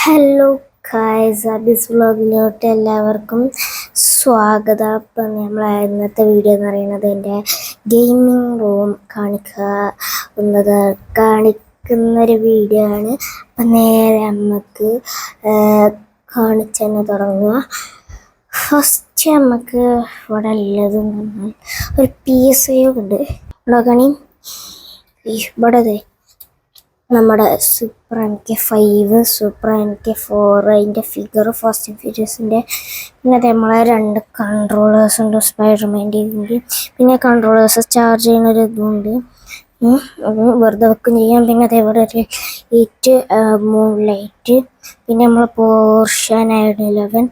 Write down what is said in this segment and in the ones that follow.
Hello guys, അബീസ് വ്ളോഗിലോട്ട് എല്ലാവർക്കും സ്വാഗതം. അപ്പം നമ്മൾ ഇന്നത്തെ വീഡിയോ എന്ന് പറയുന്നത് എൻ്റെ ഗെയിമിംഗ് റൂം കാണിക്കുന്നൊരു വീഡിയോ ആണ്. അപ്പം നേരെ നമുക്ക് കാണിച്ചു തന്നെ തുടങ്ങുക. ഫസ്റ്റ് നമുക്ക് ഇവിടെ ഉള്ളതെന്ന് പറഞ്ഞാൽ ഒരു PS5 ഉണ്ട്. നോക്കണി ഇവിടെ നമ്മുടെ സൂപ്പർ MK5, സൂപ്പർ MK4, അതിൻ്റെ ഫിഗർ ഫാസ്റ്റ് ആൻഡ് ഫ്യൂരിയസിൻ്റെ. പിന്നെ നമ്മളെ 2 കൺട്രോളേഴ്സ് ഉണ്ട് സ്പൈഡർമാൻ്റെ. പിന്നെ കൺട്രോളേഴ്സ് ചാർജ് ചെയ്യുന്നൊരു ഇതുണ്ട്, വെറുതെ വെക്കും ചെയ്യാം. പിന്നെ അതേപോലെ ഒരു 8 മൂൺ ലൈറ്റ്. പിന്നെ നമ്മൾ പോർഷെ 911.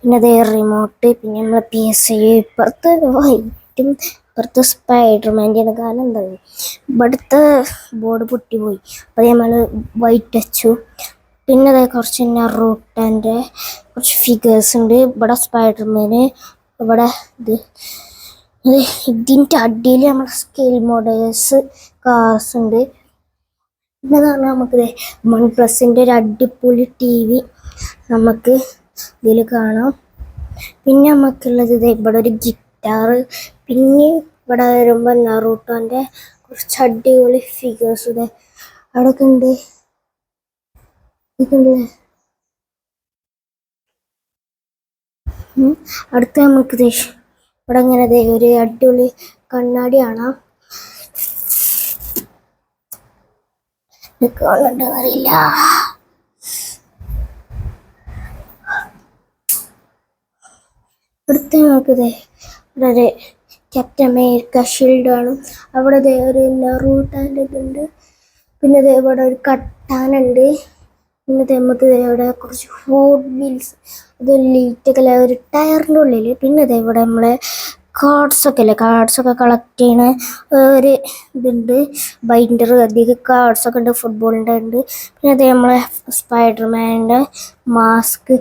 പിന്നെ അതേ റിമോട്ട്. പിന്നെ നമ്മൾ PS5 ഇപ്പുറത്ത് വൈറ്റും ഇപ്പുറത്ത് സ്പൈഡർമാൻ്റെ. കാരണം എന്താ, ഇവിടുത്തെ ബോർഡ് പൊട്ടിപ്പോയി, അപ്പോൾ നമ്മൾ വൈറ്റ് വെച്ചു. പിന്നെ അതേ കുറച്ച് നറൂട്ടോൻ്റെ കുറച്ച് ഫിഗേഴ്സ് ഉണ്ട്. ഇവിടെ സ്പൈഡർമാന്, ഇവിടെ ഇതിൻ്റെ അടിയിൽ നമ്മുടെ സ്കെയിൽ മോഡൽസ് കാർസ് ഉണ്ട്. പിന്നെ പറഞ്ഞാൽ നമുക്ക് OnePlusൻ്റെ ഒരു അടിപൊളി TV നമുക്ക് ഇതിൽ കാണാം. പിന്നെ നമുക്കുള്ളത് ഇവിടെ ഒരു ഗിറ്റാർ. പിന്നെ ഇവിടെ വരുമ്പോൾ നറൂട്ടോൻ്റെ കുറച്ച് അടിപൊളി ഫിഗേഴ്സ് അവിടെയൊക്കെ ഉണ്ട്. അടുത്ത നമുക്ക് ഇവിടെ ഇങ്ങനെ ഒരു അടിപൊളി കണ്ണാടി കാണാം. കാണണ്ട അറിയില്ല. അടുത്ത നമുക്ക് ഇവിടെ ക്യാപ്റ്റൻ അമേരിക്ക ഷീൽഡ് ആണ്. അവിടെ ഒരു നറൂട്ടോൻ്റെ ഇതുണ്ട്. പിന്നെ ഇവിടെ ഒരു കട്ടാനുണ്ട്. പിന്നെ നമുക്ക് ഇവിടെ കുറച്ച് ഹോട്ട് വീൽസ്, അതൊരു ലൈറ്റൊക്കെ ഒരു ടയറിൻ്റെ ഉള്ളിൽ. പിന്നെ ഇവിടെ നമ്മളെ കാർഡ്സൊക്കെ കളക്ട് ചെയ്യുന്ന ഒരു ഇതുണ്ട്, ബൈൻഡർ. അധികം കാർഡ്സൊക്കെ ഉണ്ട്, ഫുട്ബോളിൻ്റെ ഉണ്ട്. പിന്നെ നമ്മളെ സ്പൈഡർമാൻ്റെ മാസ്ക്.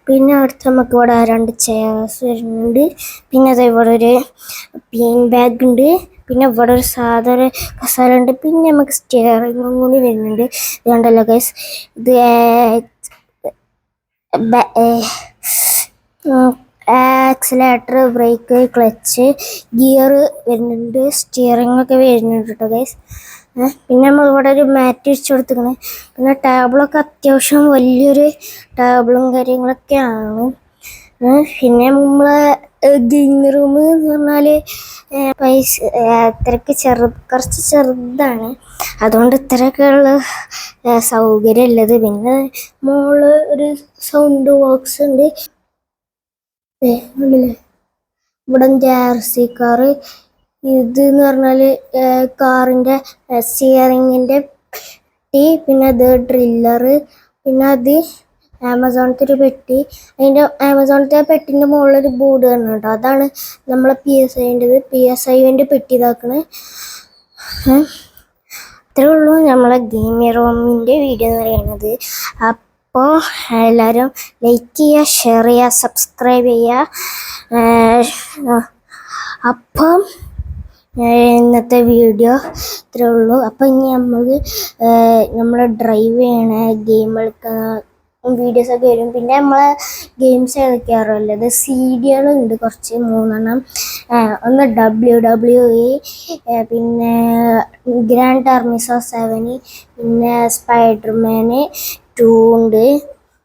പിന്നെ അടുത്ത് നമുക്ക് ഇവിടെ 2 ചെയർസ് വരുന്നുണ്ട്. പിന്നെ ഇവിടെ ഒരു പീൻ ബാഗ് ഉണ്ട്. പിന്നെ ഇവിടെ ഒരു സാധാരണ കസാല ഉണ്ട്. പിന്നെ നമുക്ക് സ്റ്റിയറിങ്ങും കൂടി വരുന്നുണ്ട്. ഇതുണ്ടല്ലോ ഗൈസ്, ഇത് ആക്സിലേറ്റർ, ബ്രേക്ക്, ക്ലച്ച്, ഗിയർ വരുന്നുണ്ട്. സ്റ്റിയറിംഗ് ഒക്കെ വരുന്നുണ്ട് കേട്ടോ ഗൈസ്. പിന്നെ നമ്മളിവിടെ ഒരു മാറ്റ് വെച്ച് കൊടുത്തിരിക്കണേ. പിന്നെ ടേബിളൊക്കെ അത്യാവശ്യം വലിയൊരു ടേബിളും കാര്യങ്ങളൊക്കെയാണ്. പിന്നെ നമ്മളെ ഗെയിമിംഗ് റൂം എന്ന് പറഞ്ഞാൽ ഇത്രയ്ക്ക് കുറച്ച് ചെറുതാണ്, അതുകൊണ്ട് ഇത്രയൊക്കെയുള്ള സൗകര്യം ഉള്ളത്. പിന്നെ മോള് ഒരു സൗണ്ട് ബോക്സ് ഉണ്ട്. ഇവിടെ RC കാറ്. ഇതെന്ന് പറഞ്ഞാൽ കാറിൻ്റെ സ്റ്റിയറിങ്ങിൻ്റെ പെട്ടി. പിന്നെ അത് ഡ്രില്ലറ്. പിന്നെ അത് ആമസോണത്തെ ഒരു പെട്ടി. അതിൻ്റെ ആമസോണത്തെ പെട്ടിൻ്റെ മുകളിലൊരു ബോർഡ് കാണുന്നു കേട്ടോ, അതാണ് നമ്മളെ PS5ൻ്റെ പെട്ടി ഇതാക്കണേ. അത്രേ ഉള്ളൂ നമ്മളെ ഗെയിമിംഗ് റൂമിൻ്റെ വീഡിയോ എന്ന് പറയുന്നത്. അപ്പോൾ എല്ലാവരും ലൈക്ക് ചെയ്യുക, ഷെയർ ചെയ്യുക, സബ്സ്ക്രൈബ് ചെയ്യുക. അപ്പം ഇന്നത്തെ വീഡിയോ ഇത്രേ ഉള്ളൂ. അപ്പം ഇനി നമ്മൾ ഡ്രൈവ് ചെയ്യണ ഗെയിം കളിക്കുന്ന വീഡിയോസൊക്കെ വരും. പിന്നെ നമ്മളെ ഗെയിംസ് കളിക്കാറുള്ളത് CD-കളുണ്ട് കുറച്ച്, 3 എണ്ണം. ഒന്ന് WWE, പിന്നെ ഗ്രാൻഡ് ടർമിസോ 7, പിന്നെ സ്പൈഡർമാൻ 2 ഉണ്ട്.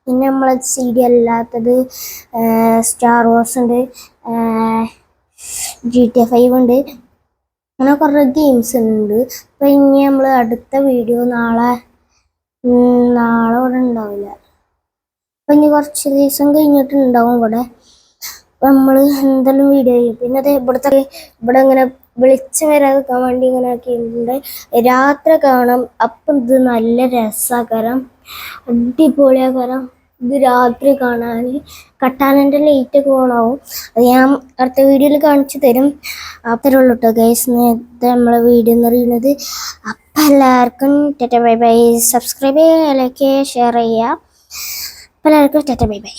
പിന്നെ നമ്മളെ CD അല്ലാത്തത് സ്റ്റാർ വാർസ് ഉണ്ട്, GTA 5 ഉണ്ട്. അങ്ങനെ കുറേ ഗെയിംസ് ഉണ്ട്. അപ്പം ഇനി നമ്മൾ അടുത്ത വീഡിയോ നാളെ ഇവിടെ ഉണ്ടാവില്ല. അപ്പം ഇനി കുറച്ച് ദിവസം കഴിഞ്ഞിട്ടുണ്ടാവും ഇവിടെ. അപ്പം നമ്മൾ എന്തെങ്കിലും വീഡിയോ ചെയ്യും. പിന്നെ ഇവിടെ ഇങ്ങനെ വെളിച്ചം വരാതിരിക്കാൻ വേണ്ടി ഇങ്ങനെ ആക്കിയിട്ടുണ്ട്. രാത്രി കാണാം. അപ്പം ഇത് നല്ല രസകരം, അടിപൊളിയാകരം ഇത് രാത്രി കാണാൻ. കട്ടാനൻ്റെ ലൈറ്റൊക്കെ ഓണാവും. അത് ഞാൻ അടുത്ത വീഡിയോയിൽ കാണിച്ചു തരും. അത്രേ ഉള്ളൂ കേട്ടോ ഗൈസ്, നേരത്തെ നമ്മളെ വീഡിയോ എന്ന് പറയുന്നത്. അപ്പം എല്ലാവർക്കും ടാറ്റ ബൈ ബൈ. സബ്സ്ക്രൈബ് ചെയ്യുക, ലൈക്ക് ചെയ്യുക, ഷെയർ ചെയ്യുക. അപ്പം എല്ലാവർക്കും ടാറ്റ ബൈ ബൈ.